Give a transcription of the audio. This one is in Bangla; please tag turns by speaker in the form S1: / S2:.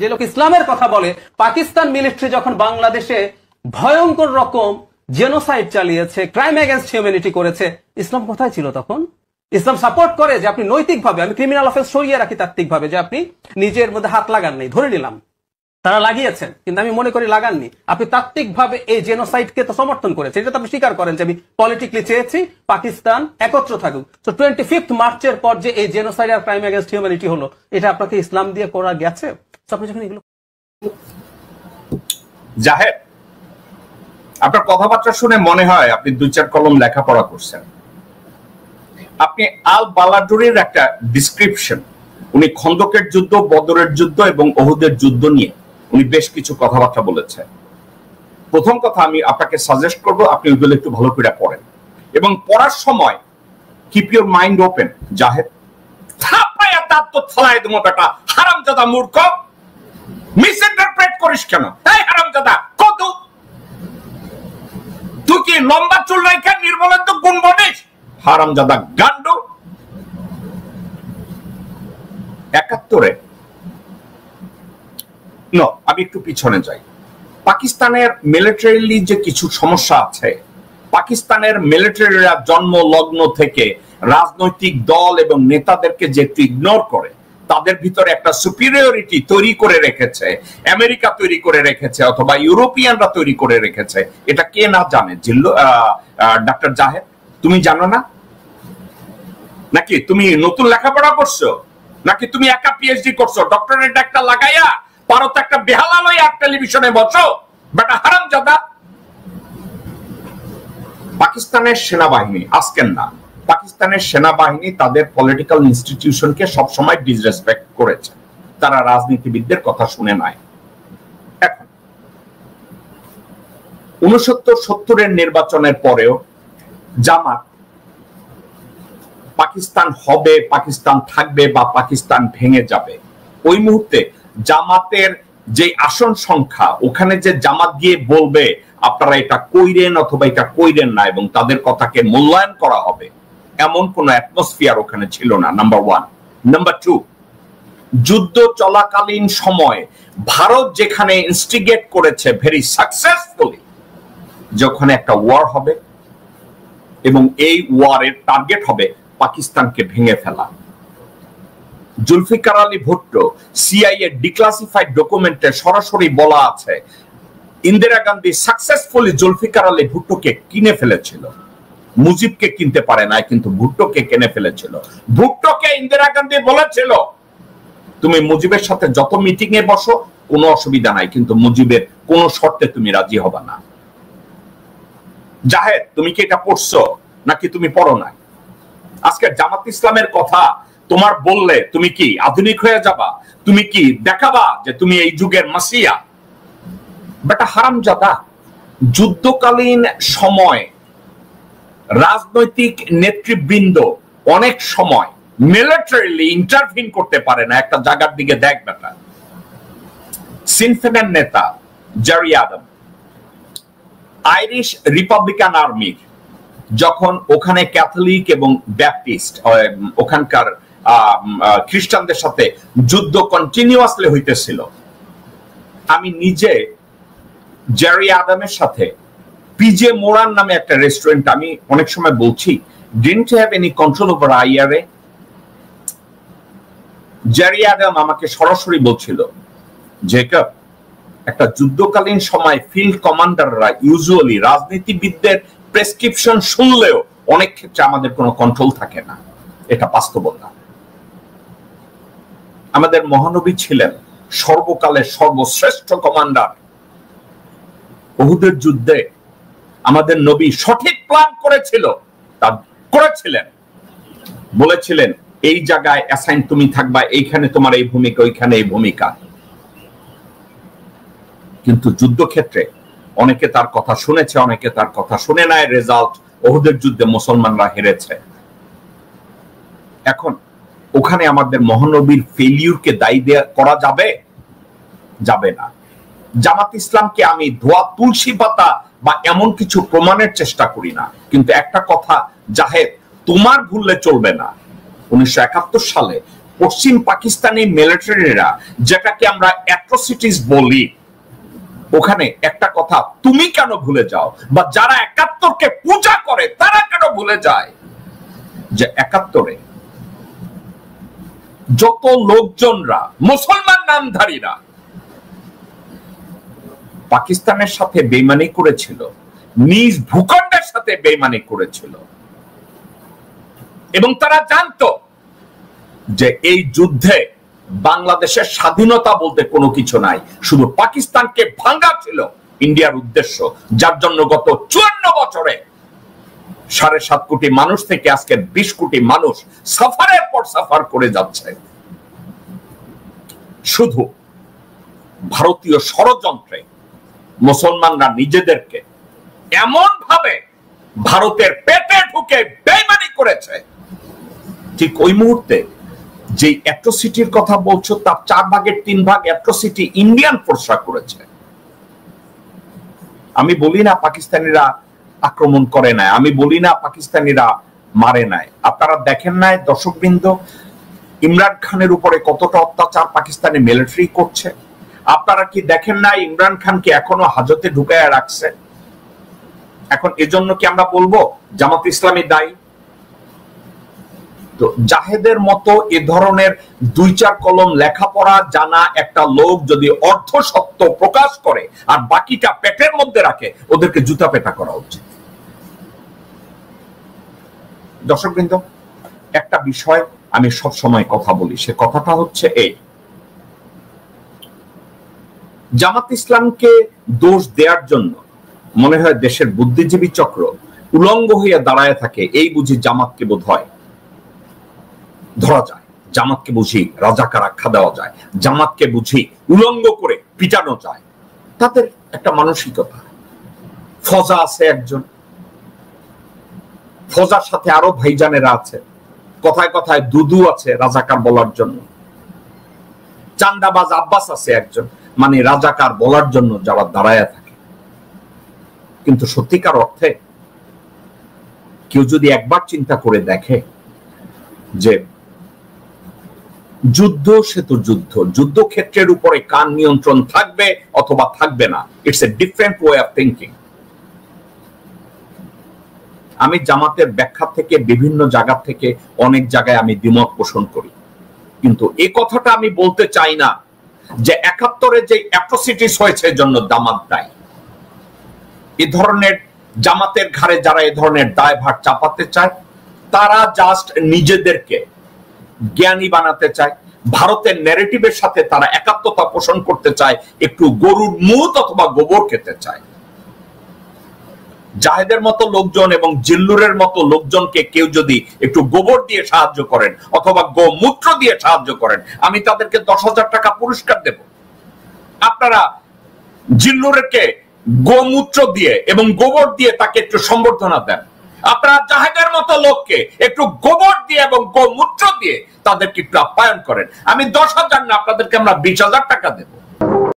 S1: যে লোক ইসলামের কথা বলে, পাকিস্তান মিলিটারি যখন বাংলাদেশে ভয়ঙ্কর রকম জেনোসাইড চালিয়েছে, ক্রাইম এগেইনস্ট হিউম্যানিটি করেছে, ইসলাম কোথায় ছিল তখন? ইসলাম সাপোর্ট করে যে আপনি নৈতিকভাবে, আমি ক্রিমিনাল অফেন্স সরিয়ে রাখি তাত্ত্বিকভাবে, যে আপনি নিজের মধ্যে হাত লাগান নাই, ধরে নিলাম তারা লাগিয়েছেন, কিন্তু আমি মনে করি লাগাননি, আপনি তাত্ত্বিকভাবে এই জেনোসাইডকে তো সমর্থন করেছেন, এটা তো আপনি স্বীকার করেন যে আমি পলিটিক্যালি চেয়েছি পাকিস্তান একত্র থাকুক। তো 25 মার্চের পর যে এই জেনোসাইড আর ক্রাইম এগেইনস্ট হিউম্যানিটি হলো, এটা আপনাকে ইসলাম দিয়ে করা গেছে? আপনি যখন এগুলো
S2: জাহেদ, আপনার কথাবার্তা শুনে মনে হয় আপনি 2-4 কলম লেখাপড়া করছেন। আপনি আল বালাডুরের একটা ডিসক্রিপশন, উনি খন্দকের যুদ্ধ, বদরের যুদ্ধ এবং ওহুদের যুদ্ধ নিয়ে উনি বেশ কিছু কথাবার্তা বলেছেন। প্রথম কথা আমি আপনাকে সাজেস্ট করব আপনি ওইগুলো একটু ভালো করে পড়েন, এবং পড়ার সময় keep your mind open. Zahed, থাপায়া দাঁত তো ফলাই দেবো বেটা, হারামজাদা মূর্খ, মিসইন্টারপ্রেট করিস কেন? এই হারামজাদা, কত তুই কি লম্বা চুল রাখা নির্মলের তো গুণ বনিস? হারামজাদা গান্ডু। 71-এ আমি একটু পিছনে যাই। পাকিস্তানের মিলিটারিলি যে কিছু সমস্যা আছে, পাকিস্তানের মিলিটারিরা জন্ম লগ্ন থেকে রাজনৈতিক দল এবং নেতাদেরকে যে ইগনোর করে, তাদের ভিতরে একটা সুপিরিয়রিটি তৈরি করে রেখেছে, আমেরিকা তৈরি করে রেখেছে অথবা ইউরোপিয়ানরা তৈরি করে রেখেছে। এটা কে না জানে? ডাক্তার জাহেদ, তুমি জানো না? নাকি তুমি নতুন লেখাপড়া করছো? নাকি তুমি একা পিএইচডি করছো? ডক্টরেট একটা লাগাইয়া পারো তো একটা বেহালা লইয়া টেলিভিশনে বসো বেটা হারামজাদা। পাকিস্তানের সেনাবাহিনী, আজকের না, পাকিস্তানের সেনাবাহিনী তাদের পলিটিক্যাল ইনস্টিটিউশনকে সবসময় ডিসরেসপেক্ট করেছে, তারা রাজনীতিবিদদের কথা শুনে নাই। এখন 69-70-এর নির্বাচনের পরেও জামাত পাকিস্তান হবে, পাকিস্তান থাকবে বা পাকিস্তান ভেঙে যাবে, ওই মুহূর্তে জামাতের যে আসন সংখ্যা, ওখানে যে জামাত গিয়ে বলবে আপনারা এটা কইরেন অথবা এটা কইরেন না এবং তাদের কথাকে মূল্যায়ন করা হবে, এমন কোন অ্যাটমসফিয়ার ওখানে ছিল না, নাম্বার 1। নাম্বার 2, যুদ্ধ চলাকালীন সময় ভারত যেখানে ইনস্টিগেট করেছে ভেরি সাকসেসফুলি, যখন একটা ওয়ার হবে এবং এই ওয়ারের টার্গেট হবে পাকিস্তানকে ভেঙে ফেলা। জুলফিকার আলী ভুট্টো সিআইএ ডিক্লাসিফাইড ডকুমেন্টে সরাসরি বলা আছে ইন্দিরা গান্ধী সাকসেসফুলি জুলফিকার আলী ভুট্টোকে কিনে ফেলেছিল। মুজিবকে কিনতে পারে না, কিন্তু ভুট্টোকে কিনে ফেলেছিল। ভুট্টোকে ইন্দিরা গান্ধী বলেছিল তুমি মুজিবের সাথে যত মিটিং এ বসো কোনো অসুবিধা নাই, কিন্তু মুজিবের কোন শর্তে তুমি রাজি হবে না। জাহেদ, তুমি কি এটা পড়ছো নাকি তুমি পড়ো না? আজকে জামাত ইসলামের কথা তোমার বললে তুমি কি আধুনিক হয়ে যাবা? তুমি কি দেখাবা যে তুমি এই যুগের মাসিয়া? বেটা হারামজাদা, যুদ্ধকালীন সময় রাজনৈতিক নেতৃবৃন্দ অনেক সময় মিলিটারিলি ইন্টারভিন করতে পারে না। একটা জায়গার দিকে দেখ বেটা, সিন ফেনের নেতা জেরি আদম আইরিশ রিপাবলিকান আর্মির যখন ওখানে ক্যাথলিক এবং ব্যাপটিস্ট ওখানকার খ্রিস্টানদের সাথে যুদ্ধ কন্টিনিউয়াসলি হইতেছিল, আমি নিজে জেরি আদমের সাথে পিজে মোরান নামে একটা রেস্টুরেন্ট, আমি অনেক সময় বলছি didn't have any control over IRA. Gerry Adam আমাকে সরাসরি বলছিল, জেকব, একটা যুদ্ধকালীন সময় ফিল্ড কমান্ডাররা ইউজুয়ালি রাজনীতিবিদদের প্রেসক্রিপশন শুনলেও অনেক ক্ষেত্রে আমাদের কোনো কন্ট্রোল থাকে না, এটা বাস্তবতা। আমাদের মহানবী ছিলেন সর্বকালের সর্বশ্রেষ্ঠ কমান্ডার। উহুদের যুদ্ধে আমাদের নবী সঠিক প্ল্যান করেছিলেন, বলেছিলেন এই জায়গায় অ্যাসাইন তুমি থাকবা, এইখানে তোমার এই ভূমিকা, ওইখানে এই ভূমিকা। কিন্তু যুদ্ধক্ষেত্রে অনেকে তার কথা শুনেছে, অনেকে তার কথা শুনে নাই। রেজাল্ট, উহুদের যুদ্ধে মুসলমানরা হেরেছে। এখন ওখানে আমাদের মহানবীর ফেলিউরকে দায়ী করা যাবে না। জামাত ইসলামকে আমি ধোয়া তুলসী পাতা বা এমন কিছু প্রমাণের চেষ্টা করি না, কিন্তু একটা কথা জাহেদ, তোমার ভুললে চলবে না। 1971 সালে পশ্চিম পাকিস্তানি মিলিটারিরা, যেটাকে আমরা অ্যাট্রোসিটিস বলি, ওখানে একটা কথা তুমি কেন ভুলে যাও, বা যারা ৭১কে পূজা করে তারা কেন ভুলে যায় যে ৭১-এ যত লোকজনরা মুসলমান নামধারীরা পাকিস্তানের সাথে বেইমানি করেছিল, নিজ ভূখণ্ডের সাথে বেইমানি করেছিল, এবং তারা জানতো যে এই যুদ্ধে বাংলাদেশের স্বাধীনতা বলতে কোনো কিছু নাই, শুধু পাকিস্তানকে ভাঙা ছিল ইন্ডিয়ার উদ্দেশ্য, যার জন্য গত ৫৪ বছরে ৭.৫ কোটি মানুষ থেকে আজকে ২০ কোটি মানুষ সাফারের পর সাফার করে যাচ্ছে। শুধু ভারতীয় ষড়যন্ত্রে মুসলমানরা নিজেদেরকে এমন ভাবে ভারতের পেটে ঢুকে বেইমানি করেছে, ঠিক ওই মুহূর্তে যে অ্যাট্রোসিটির কথা বলছো তার ৪/৩ অ্যাট্রোসিটি ইন্ডিয়ান ফোর্সরা করেছে। আমি বলি না পাকিস্তানিরা আক্রমণ করে নাই, আমি বলি না পাকিস্তানিরা মারে নাই। আপনারা দেখেন নাই দর্শকবৃন্দ, ইমরান খানের উপরে কতটা অত্যাচার পাকিস্তানি মিলিটারি করছে? আপনারা কি দেখেন না ইমরান খানকে এখনো হাজতে ঢুকায় রাখছে? এখন এজন্য কি আমরা বলবো জামাত ইসলামী দায়ী? তো জাহেদের মতো এ ধরনের ২-৪ কলম লেখাপড়া জানা একটা লোক যদি অর্ধ সত্য প্রকাশ করে আর বাকিটা পেটের মধ্যে রাখে, ওদেরকে জুতা পেটা করা উচিত। দর্শকবৃন্দ, একটা বিষয় আমি সব সময় কথা বলি, সে কথাটা হচ্ছে এই, জামাত ইসলামকে দোষ দেওয়ার জন্য মনে হয় দেশের বুদ্ধিজীবী চক্র উলঙ্গ হইয়া দাঁড়ায় থাকে, এই বুঝি জামাতকে বোধ হয় ধরা যায়, জামাতকে বুঝি রাজাকার আখ্যা দেওয়া যায়, জামাতকে বুঝি উলঙ্গ করে পিটানো যায়। তাদের একটা মানসিকতা। ফজা আছে একজন, ফজার সাথে আরো ভাইজানেরা আছে, কথায় কথায় দুদু আছে রাজাকার বলার জন্য, চান্দাবাজ আব্বাস আছে একজন, মানে রাজাকার বলার জন্য যারা দাঁড়ায় থাকে। কিন্তু সত্যিকার অর্থে কেউ যদি একবার চিন্তা করে দেখে যে যুদ্ধ সে তো যুদ্ধ, যুদ্ধক্ষেত্রের উপরে কার নিয়ন্ত্রণ থাকবে অথবা থাকবে না, it's a different way of thinking. আমি জামাতের ব্যাখ্যা থেকে বিভিন্ন জায়গা থেকে অনেক জায়গায় আমি দ্বিমত পোষণ করি, কিন্তু এই কথাটা আমি বলতে চাই না যে ৭১-এ যে অ্যাট্রোসিটিস হয়েছে জন্য জামাত দায়ী। এ ধরনের জামাতের ঘাড়ে যারা এ ধরনের দায়ভার চাপাতে চায়, তারা জাস্ট নিজেদেরকে জ্ঞানী বানাতে চায়, ভারতের ন্যারেটিভের সাথে তারা একাত্মতা পোষণ করতে চায়, একটু গরুর মুত অথবা গোবর খেতে চায়। জাহেদের মতো লোকজন এবং জিল্লুরের মতো লোকজনকে কেউ যদি একটু গোবর দিয়ে সাহায্য করেন অথবা গোমূত্র দিয়ে সাহায্য করেন, আমি তাদেরকে ১০,০০০ টাকা পুরস্কার দেব। আপনারা জিল্লুরকে গোমূত্র দিয়ে এবং গোবর দিয়ে তাকে একটু সম্বর্ধনা দেন। আপনারা জাহেদের মতো লোককে একটু গোবর দিয়ে এবং গোমূত্র দিয়ে তাদেরকে একটু আপ্যায়ন করেন। আমি ১০,০০০ না, আপনাদেরকে আমরা ২০,০০০ টাকা দেব।